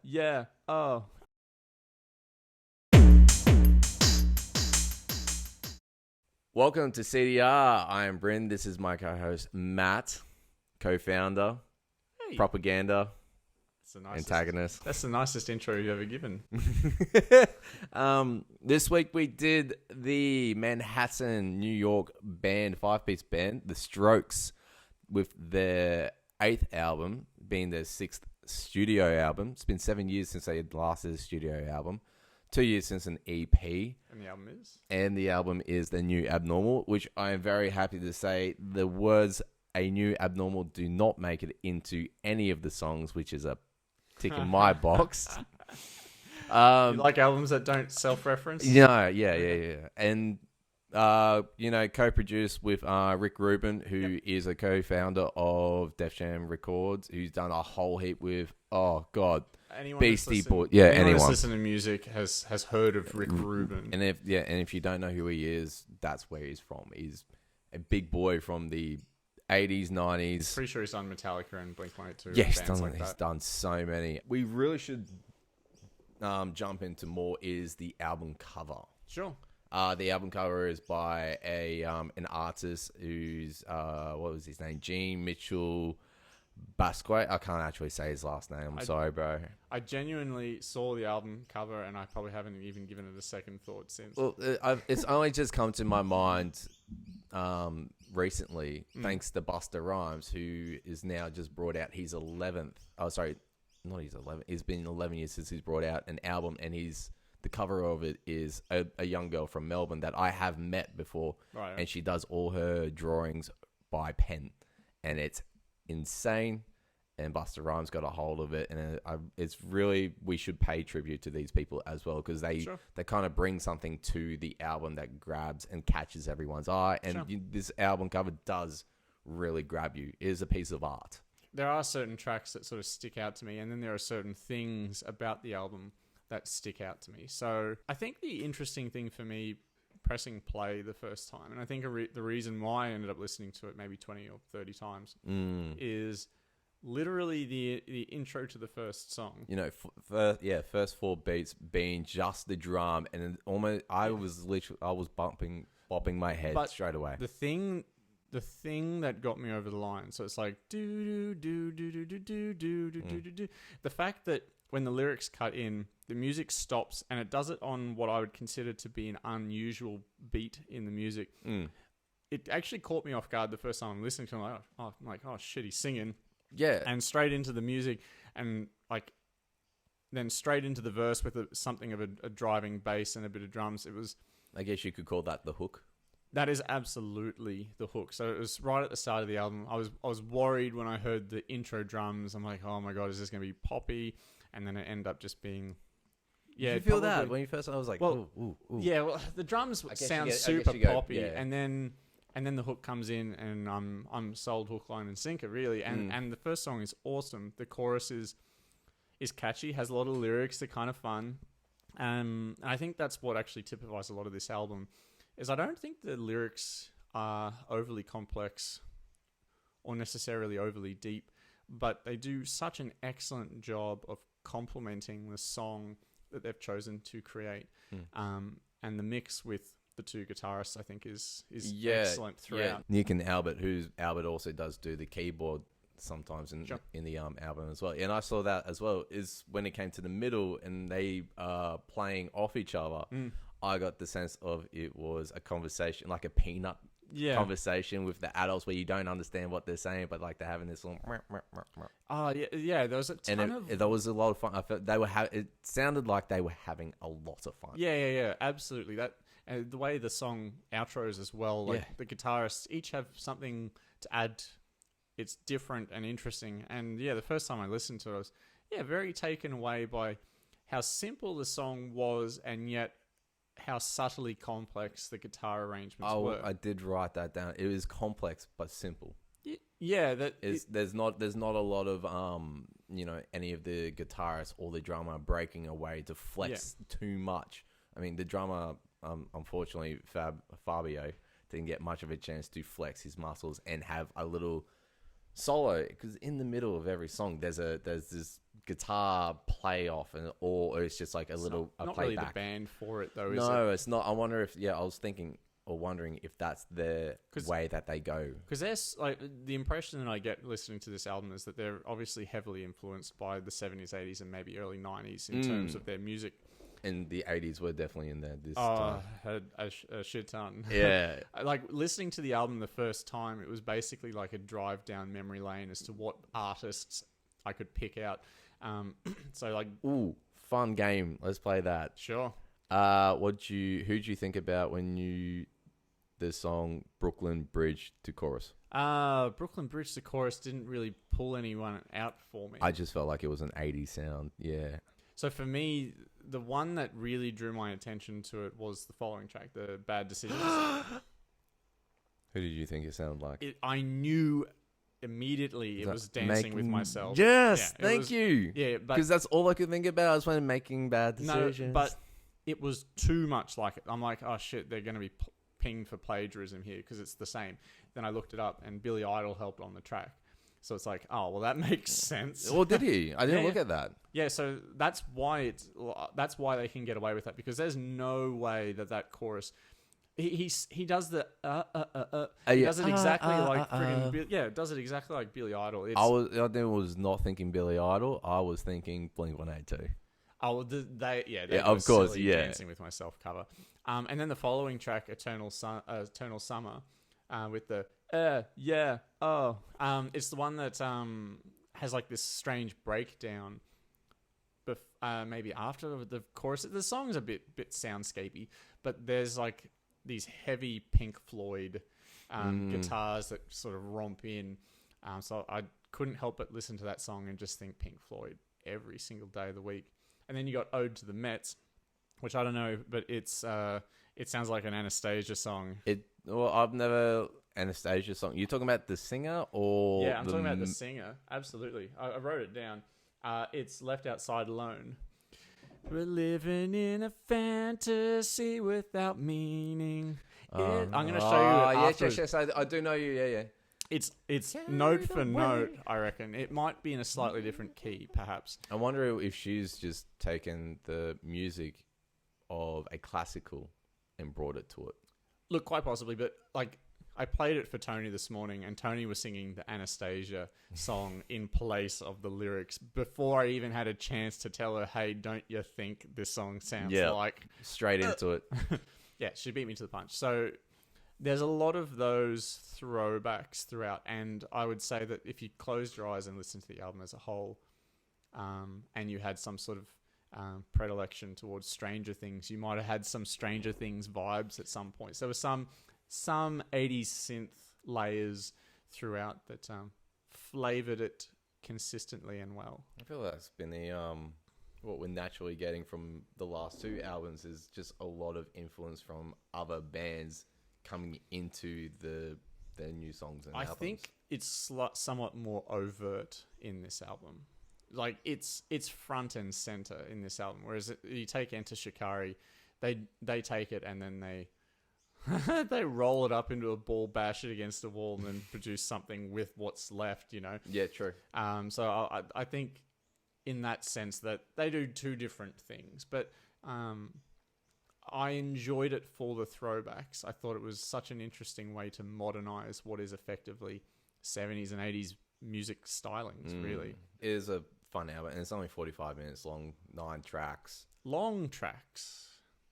Yeah. Oh. Welcome to CDR. I am Bryn. This is my co-host, Matt, co-founder, propaganda, antagonist. That's the nicest intro you've ever given. This week we did the Manhattan, New York band, five-piece band, The Strokes, with their 8th album, being their 6th studio album. It's been 7 years since they had last did a studio album. 2 years since an EP. And the album is? And the album is The New Abnormal, which I am very happy to say the words A New Abnormal do not make it into any of the songs, which is a tick in my box. You like albums that don't self-reference? Yeah. And, co-produced with Rick Rubin, who is a co-founder of Def Jam Records, who's done a whole heap with, Beastie Boys. Yeah, anyone who's listened to music has heard of Rick Rubin. And if you don't know who he is, that's where he's from. He's a big boy from the 80s, 90s. Pretty sure he's done Metallica and Blink-182. Yeah, he's done so many. We really should jump into more is the album cover. Sure. The album cover is by an artist who's, what was his name? Gene Mitchell Basque. I can't actually say his last name. I'm sorry, bro. I genuinely saw the album cover and I probably haven't even given it a second thought since. Well, it's only just come to my mind recently, thanks to Busta Rhymes, who is now just brought out his 11th. Oh, sorry, not his 11th. It's been 11 years since he's brought out an album, and the cover of it is a young girl from Melbourne that I have met before, right. And she does all her drawings by pen, and it's insane. And Busta Rhymes got a hold of it, and it's really, we should pay tribute to these people as well, because they kind of bring something to the album that grabs and catches everyone's eye, and this album cover does really grab you. It is a piece of art. There are certain tracks that sort of stick out to me, and then there are certain things about the album that stick out to me. So I think the interesting thing for me pressing play the first time, and I think the reason why I ended up listening to it maybe 20 or 30 times is literally the intro to the first song. First 4 beats being just the drum, and then almost I was bopping my head straight away. The thing that got me over the line, so it's like do do do do do do do do do do. The fact that when the lyrics cut in, the music stops, and it does it on what I would consider to be an unusual beat in the music. It actually caught me off guard the first time I'm listening to it. I'm like, oh shit, he's singing. Yeah. And straight into the music, and then straight into the verse with something of a driving bass and a bit of drums. It was, I guess you could call that the hook. That is absolutely the hook. So it was right at the start of the album. I was worried when I heard the intro drums. I'm like, oh my God, is this going to be poppy? And then it ended up just being... Yeah, did you feel that when you first... I was like, ooh. Yeah, well, the drums sound super poppy. Yeah. And then the hook comes in, and I'm sold hook, line, and sinker, really. And the first song is awesome. The chorus is catchy, has a lot of lyrics. They're kind of fun. And I think that's what actually typifies a lot of this album, is I don't think the lyrics are overly complex or necessarily overly deep, but they do such an excellent job of complementing the song that they've chosen to create. And the mix with the two guitarists, I think, is excellent throughout. Yeah. Nick and Albert, Albert also does do the keyboard sometimes in the album as well. And I saw that as well, is when it came to the middle and they are playing off each other, I got the sense of it was a conversation, like a peanut conversation with the adults, where you don't understand what they're saying, but like they're having this little... yeah, there was a ton there was a lot of fun. I felt it sounded like they were having a lot of fun. Yeah, absolutely. That the way the song outros as well, like the guitarists each have something to add. It's different and interesting. And yeah, the first time I listened to it, I was very taken away by how simple the song was, and yet how subtly complex the guitar arrangements were. I did write that down. It was complex but simple. Yeah, there's not a lot of any of the guitarists or the drummer breaking away to flex too much. I mean, the drummer, unfortunately, Fabio didn't get much of a chance to flex his muscles and have a little solo, because in the middle of every song there's this guitar play off, or it's just like a not playback. Really the band for it though. Is No, it's not. I wonder if I was thinking or wondering if that's the way that they go. Because there's like the impression that I get listening to this album is that they're obviously heavily influenced by the 70s, 80s, and maybe early 90s in terms of their music. And the 80s were definitely in there this time. A shit ton. Yeah. Like listening to the album the first time, it was basically like a drive down memory lane as to what artists I could pick out. So like, ooh, fun game. Let's play that. Sure. Who'd you think about when the song Brooklyn Bridge to chorus? Brooklyn Bridge to chorus didn't really pull anyone out for me. I just felt like it was an 80s sound. Yeah. So for me, the one that really drew my attention to it was the following track, the Bad Decisions. Who did you think it sounded like? I knew immediately it was Dancing with Myself. Yes, thank you. Yeah, because that's all I could think about. I was when making bad decisions. No, but it was too much like it. I'm like, oh shit, they're going to be pinged for plagiarism here because it's the same. Then I looked it up, and Billy Idol helped on the track. So it's like, oh, well, that makes sense. Well, did he? I didn't look at that. Yeah, so that's why they can get away with that, because there's no way that chorus. He does the he does it exactly like friggin' does it exactly like Billy Idol. I was not thinking Billy Idol. I was thinking Blink-182. Oh, they of course, Dancing with Myself cover. And then the following track, Eternal Summer, with the it's the one that has like this strange breakdown. Maybe after the chorus, the song's a bit soundscapey, but there's like these heavy Pink Floyd guitars that sort of romp in. So I couldn't help but listen to that song and just think Pink Floyd every single day of the week. And then you got Ode to the Mets, which I don't know, but it sounds like an Anastasia song. I've never Anastasia song. You talking about the singer or? Yeah, I'm talking about the singer. Absolutely, I wrote it down. It's Left Outside Alone. We're living in a fantasy without meaning. I'm going to show you it after. Yes. I do know you. Yeah. It's note for note, I reckon. It might be in a slightly different key, perhaps. I wonder if she's just taken the music of a classical and brought it to it. Look, quite possibly, but like I played it for Tony this morning, and Tony was singing the Anastasia song in place of the lyrics before I even had a chance to tell her, hey, don't you think this song sounds like... Straight into it. Yeah, she beat me to the punch. So there's a lot of those throwbacks throughout, and I would say that if you closed your eyes and listened to the album as a whole, and you had some sort of predilection towards Stranger Things, you might have had some Stranger Things vibes at some point. So there were some 80s synth layers throughout that flavored it consistently and well. I feel that's been what we're naturally getting from the last two albums is just a lot of influence from other bands coming into their new songs and albums. I think it's somewhat more overt in this album. Like it's front and center in this album, whereas you take Enter Shikari, they take it and then they roll it up into a ball, bash it against a wall, and then produce something with what's left, you know? Yeah, true. So I think in that sense that they do two different things, but I enjoyed it for the throwbacks. I thought it was such an interesting way to modernize what is effectively 70s and 80s music stylings, really. It is a fun album, and it's only 45 minutes long, 9 tracks. Long tracks.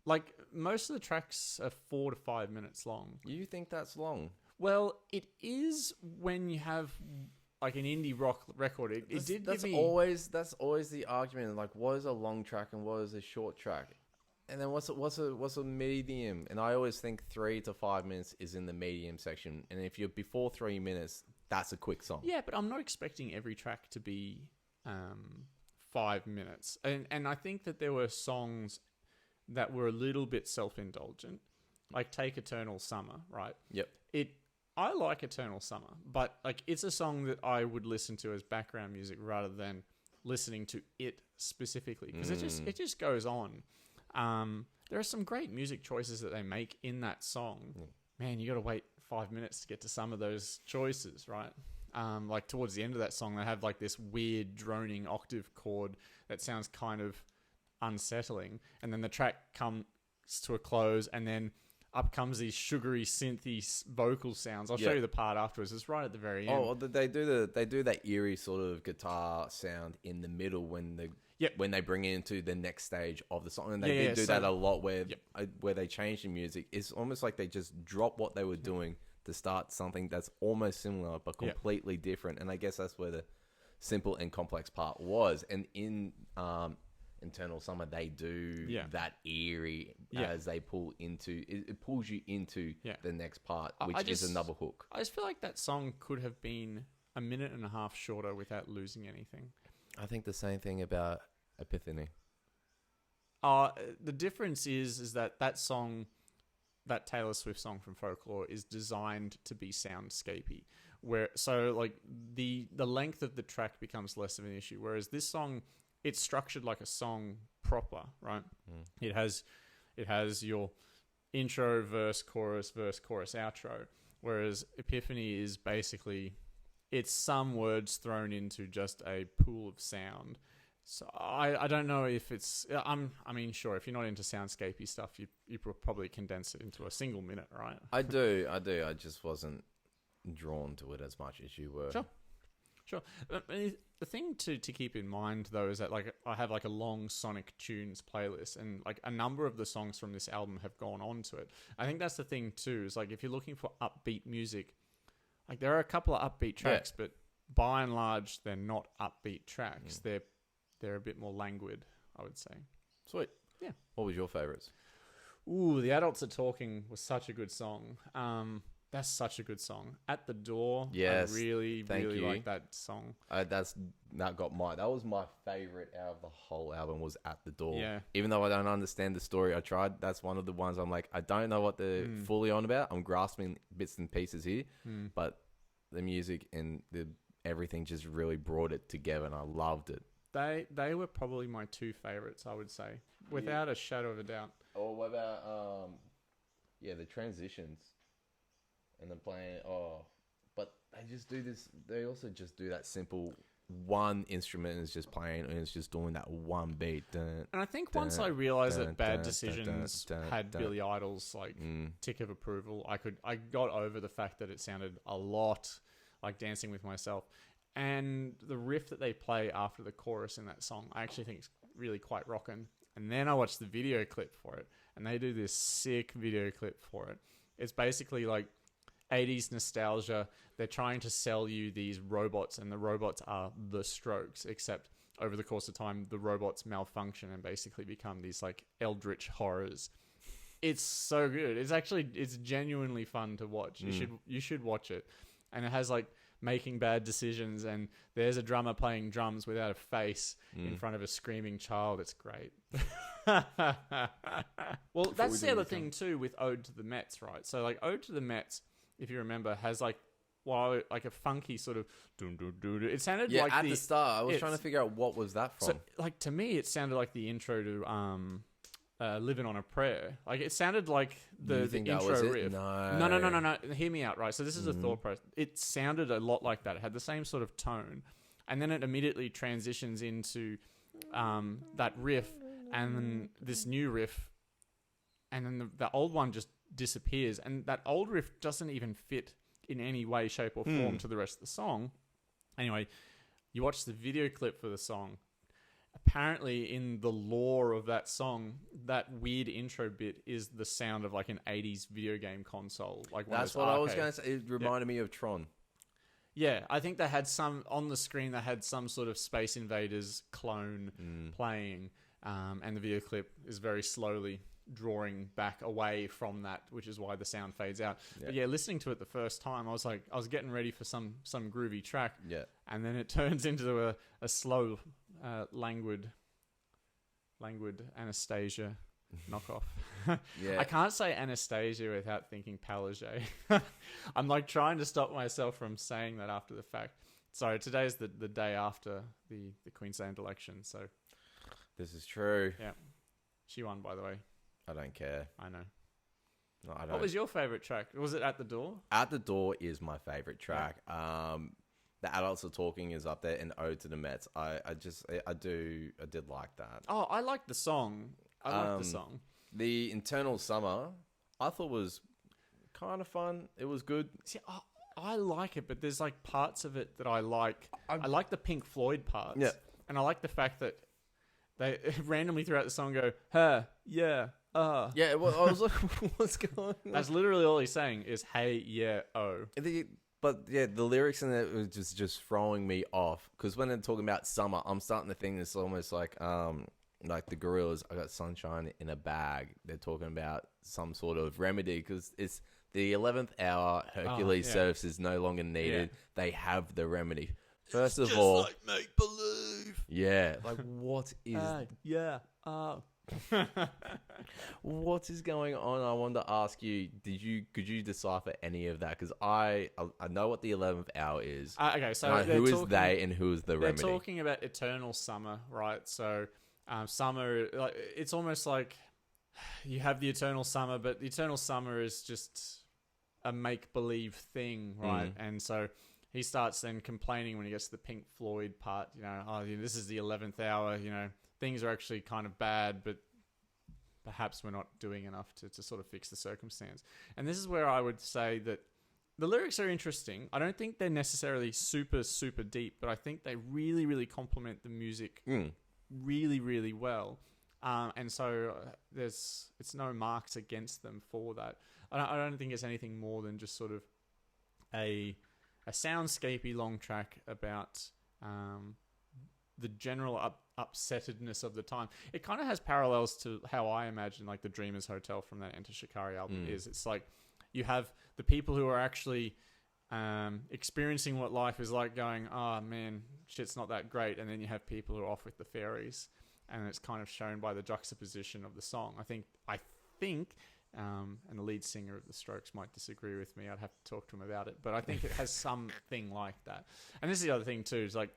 Like, most of the tracks are 4 to 5 minutes long. You think that's long? Well, it is when you have like an indie rock record. That's always the argument. Like, what is a long track and what is a short track? And then what's a medium? And I always think 3 to 5 minutes is in the medium section. And if you're before 3 minutes, that's a quick song. Yeah, but I'm not expecting every track to be 5 minutes. And I think that there were songs that were a little bit self-indulgent, like take Eternal Summer, right? Yep. I like Eternal Summer, but like it's a song that I would listen to as background music rather than listening to it specifically, because it just goes on. There are some great music choices that they make in that song. Man, you got to wait 5 minutes to get to some of those choices, right? like towards the end of that song, they have like this weird droning octave chord that sounds kind of unsettling, and then the track comes to a close, and then up comes these sugary synthy vocal sounds. I'll show you the part afterwards. It's right at the very end. Oh, they do that eerie sort of guitar sound in the middle when they bring it into the next stage of the song, and they do that a lot where they change the music. It's almost like they just drop what they were doing to start something that's almost similar but completely different. And I guess that's where the simple and complex part was. And in Eternal Summer, they do that eerie as they pull into it pulls you into the next part, which is another hook. I just feel like that song could have been a minute and a half shorter without losing anything. I think the same thing about Epiphany. The difference is that song, that Taylor Swift song from Folklore, is designed to be soundscapey. So like the length of the track becomes less of an issue, whereas this song, it's structured like a song proper, right? It has your intro, verse, chorus, outro. Whereas Epiphany is basically, it's some words thrown into just a pool of sound. So I don't know if it's, I mean, sure, if you're not into soundscapey stuff, you probably condense it into a single minute, right? I do. I just wasn't drawn to it as much as you were. Sure. The thing to keep in mind, though, is that like I have like a long Sonic Tunes playlist, and like a number of the songs from this album have gone on to it. I think that's the thing too, is like if you're looking for upbeat music, like there are a couple of upbeat tracks, but by and large they're not upbeat tracks. They're a bit more languid, I would say. Sweet. Yeah. What was your favorites? Ooh, The Adults Are Talking was such a good song. That's such a good song. At the Door. Yes. I really like that song. That was my favorite out of the whole album, was At the Door. Yeah. Even though I don't understand the story, I tried. That's one of the ones I'm like, I don't know what they're fully on about. I'm grasping bits and pieces here, but the music and everything just really brought it together, and I loved it. They were probably my two favorites, I would say, without a shadow of a doubt. Or what about the transitions and the playing? But they just do this. They also just do that simple one instrument is just playing, and it's just doing that one beat. And I think once I realized that Bad Decisions had Billy Idol's like tick of approval, I got over the fact that it sounded a lot like Dancing with Myself. And the riff that they play after the chorus in that song, I actually think is really quite rockin'. And then I watched the video clip for it, and they do this sick video clip for it. It's basically like 80s nostalgia. They're trying to sell you these robots, and the robots are the Strokes, except over the course of time, the robots malfunction and basically become these like eldritch horrors. It's so good. It's genuinely fun to watch. You should watch it. And it has like Making Bad Decisions, and there's a drummer playing drums without a face in front of a screaming child. It's great. Well, that's the other thing too with Ode to the Mets, right? So like Ode to the Mets, if you remember, has like like a funky sort of it sounded like at the start I was trying to figure out what was that from. So like to me it sounded like the intro to Living on a Prayer. Like it sounded like the intro riff. No. Hear me out, right? So this is a thought process. It sounded a lot like that. It had the same sort of tone, and then it immediately transitions into that riff, and then this new riff, and then the old one just disappears, and that old riff doesn't even fit in any way, shape, or form to the rest of the song. Anyway, you watch the video clip for the song. Apparently, in the lore of that song, that weird intro bit is the sound of like an 80s video game console. Like that's what I was going to say. It reminded me of Tron. Yeah, I think they had some on the screen. They had some sort of Space Invaders clone playing, and the video clip is very slowly drawing back away from that, which is why the sound fades out. Yeah. But yeah, listening to it the first time, I was getting ready for some groovy track. Yeah, and then it turns into a slow, languid Anastasia knockoff. Yeah, I can't say Anastasia without thinking Palage. I'm like trying to stop myself from saying that after the fact. Sorry, today's the day after the Queensland election, so this is true. Yeah, she won, by the way. I don't care. I know. No, I don't. What was your favourite track? Was it At the Door? At the Door is my favourite track. Yeah. The Adults Are Talking is up there, and Ode to the Mets. I did like that. Oh, I like the song. I like the song. The Internal Summer, I thought was kind of fun. It was good. See, I like it, but there's like parts of it that I like. I like the Pink Floyd parts. Yeah. And I like the fact that they randomly throughout the song go, "Huh, yeah, Yeah, well, I was like, what's going on? That's literally all he's saying is, "Hey, yeah, oh." But yeah, the lyrics in it was just throwing me off. Because when they're talking about summer, I'm starting to think it's almost like the Gorillas, I got sunshine in a bag. They're talking about some sort of remedy because it's the 11th hour. Hercules service is no longer needed. Yeah. They have the remedy. First of all, like make believe. Yeah, like what is? What is going on? I wanted to ask you. Could you decipher any of that? Because I know what the 11th hour is. Okay, so who is they and who is the remedy? They're talking about eternal summer, right? So summer, like, it's almost like you have the eternal summer, but the eternal summer is just a make-believe thing, right? And so he starts then complaining when he gets to the Pink Floyd part, this is the 11th hour, things are actually kind of bad, but perhaps we're not doing enough to sort of fix the circumstance. And this is where I would say that the lyrics are interesting. I don't think they're necessarily super, super deep, but I think they really, really complement the music really, really well. And so it's no marks against them for that. I don't think it's anything more than just sort of a soundscapey long track about the general upsettedness of the time. It kind of has parallels to how I imagine like the Dreamers Hotel from that Enter Shikari album is. It's like you have the people who are actually experiencing what life is like going, oh man, shit's not that great. And then you have people who are off with the fairies. And it's kind of shown by the juxtaposition of the song. I think, and the lead singer of the Strokes might disagree with me. I'd have to talk to him about it, but I think it has something like that. And this is the other thing too. Is like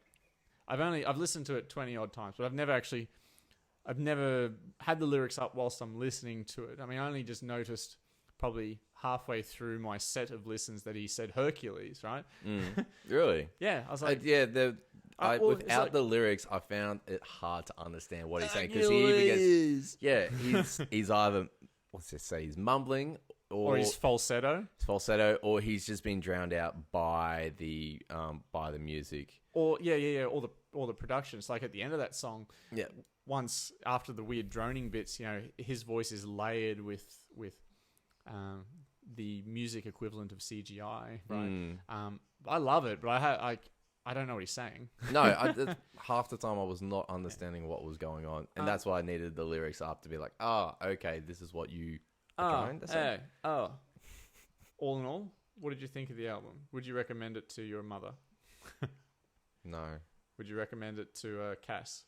I've listened to it 20 odd times, but I've never had the lyrics up whilst I'm listening to it. I mean, I only just noticed probably halfway through my set of listens that he said Hercules, right? Really? Yeah, I was like, without the lyrics, I found it hard to understand what he's saying because he even gets, he's either he's mumbling or he's falsetto, or he's just been drowned out by the music, or or the production. It's like at the end of that song, once after the weird droning bits, his voice is layered with the music equivalent of CGI, right? I love it, but I don't know what he's saying. No, half the time I was not understanding what was going on, and that's why I needed the lyrics up to be like, okay, this is what you are trying to say. All in all, what did you think of the album? Would you recommend it to your mother? No. Would you recommend it to Cass?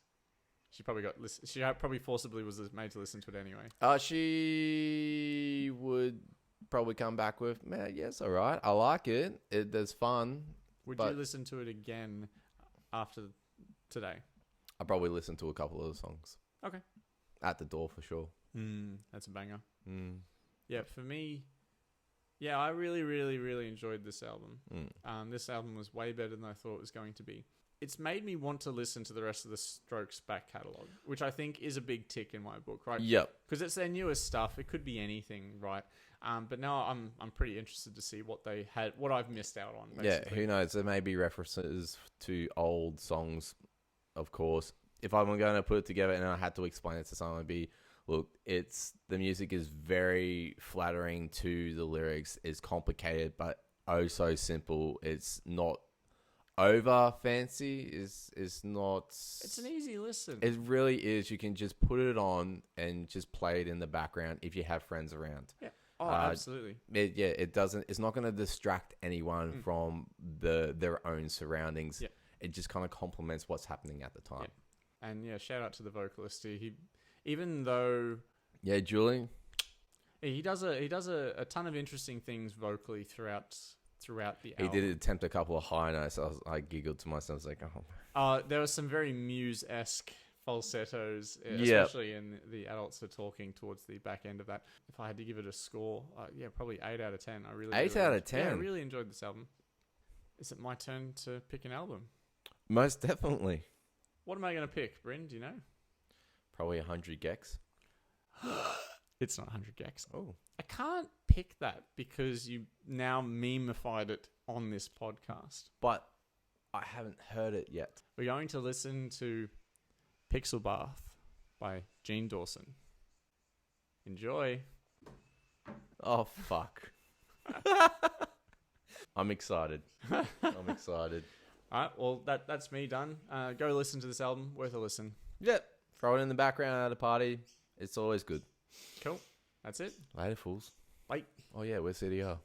She probably forcibly was made to listen to it anyway. She would probably come back with, man, yes, all right, I like it. There's fun. Would you listen to it again after today? I probably listened to a couple of the songs. Okay. At the Door for sure. That's a banger. Yeah, for me, I really, really, really enjoyed this album. This album was way better than I thought it was going to be. It's made me want to listen to the rest of the Strokes back catalogue, which I think is a big tick in my book, right? Yep. Because it's their newest stuff. It could be anything, right? But now I'm pretty interested to see what they had, what I've missed out on. Basically. Yeah, who knows? There may be references to old songs, of course. If I'm going to put it together and I had to explain it to someone, it'd be, look, the music is very flattering to the lyrics. It's complicated, but oh so simple. It's not over fancy. Is not. It's an easy listen. It really is. You can just put it on and just play it in the background if you have friends around. Yeah. Oh, absolutely. It doesn't. It's not going to distract anyone from their own surroundings. Yeah. It just kind of complements what's happening at the time. Yeah. And shout out to the vocalist. He even though Julie, he does a ton of interesting things vocally throughout the album. He did attempt a couple of high notes. I giggled to myself. I was like, oh. There was some very Muse-esque falsettos, especially in the Adults Are Talking towards the back end of that. If I had to give it a score, probably 8 out of 10. I really 8 out of 10. Yeah, I really enjoyed this album. Is it my turn to pick an album? Most definitely. What am I going to pick, Bryn? Do you know? Probably 100 gex. It's not 100 gex. Oh. I can't pick that because you now memeified it on this podcast. But I haven't heard it yet. We're going to listen to Pixel Bath by Gene Dawson. Enjoy. Oh, fuck. I'm excited. I'm excited. All right, well, that's me done. Go listen to this album. Worth a listen. Yep. Throw it in the background at a party. It's always good. Cool. That's it. Later, fools. Bye. Oh, yeah, we're CDR.